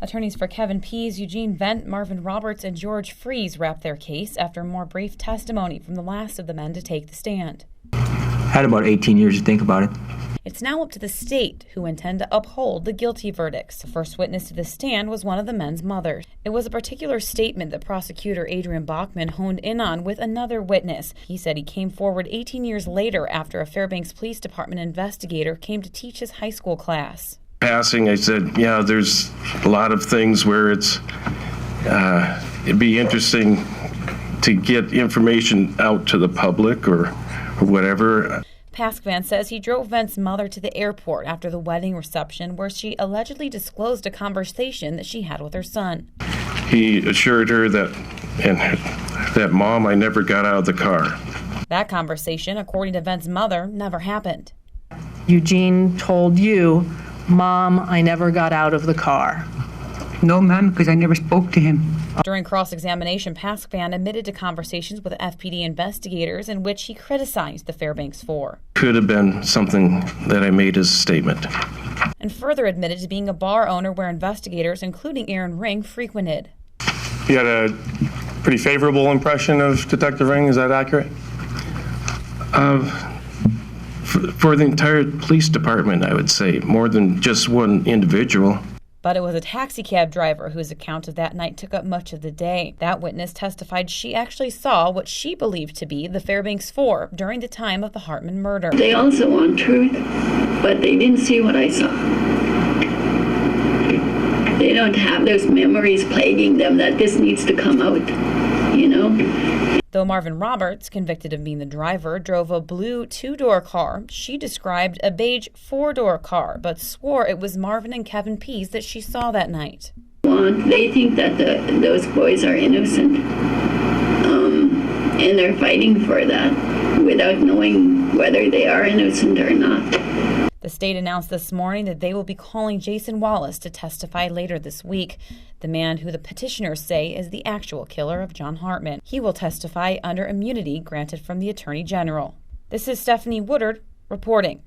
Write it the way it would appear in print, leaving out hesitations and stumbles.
Attorneys for Kevin Pease, Eugene Vent, Marvin Roberts, and George Freeze wrapped their case after more brief testimony from the last of the men to take the stand. Had about 18 years to think about it. It's now up to the state, who intend to uphold the guilty verdicts. The first witness to the stand was one of the men's mothers. It was a particular statement that prosecutor Adrian Bachman honed in on with another witness. He said he came forward 18 years later after a Fairbanks Police Department investigator came to teach his high school class. Passing, I said, yeah, there's a lot of things where it'd be interesting to get information out to the public or whatever. Paskvan says he drove Vent's mother to the airport after the wedding reception where she allegedly disclosed a conversation that she had with her son. He assured her that Mom, I never got out of the car. That conversation, according to Vent's mother, never happened. Eugene told you, Mom, I never got out of the car. No, ma'am, because I never spoke to him. During cross-examination, Paskvan admitted to conversations with FPD investigators in which he criticized the Fairbanks Four. Could have been something that I made as a statement. And further admitted to being a bar owner where investigators, including Aaron Ring, frequented. You had a pretty favorable impression of Detective Ring, is that accurate? For the entire police department, I would say, more than just one individual. But it was a taxicab driver whose account of that night took up much of the day. That witness testified she actually saw what she believed to be the Fairbanks Four during the time of the Hartman murder. They also want truth, but they didn't see what I saw. They don't have those memories plaguing them that this needs to come out, you know? Though Marvin Roberts, convicted of being the driver, drove a blue 2-door car, she described a beige 4-door car, but swore it was Marvin and Kevin Pease that she saw that night. They think that those boys are innocent, and they're fighting for that without knowing whether they are innocent or not. The state announced this morning that they will be calling Jason Wallace to testify later this week, the man who the petitioners say is the actual killer of John Hartman. He will testify under immunity granted from the Attorney General. This is Stephanie Woodard reporting.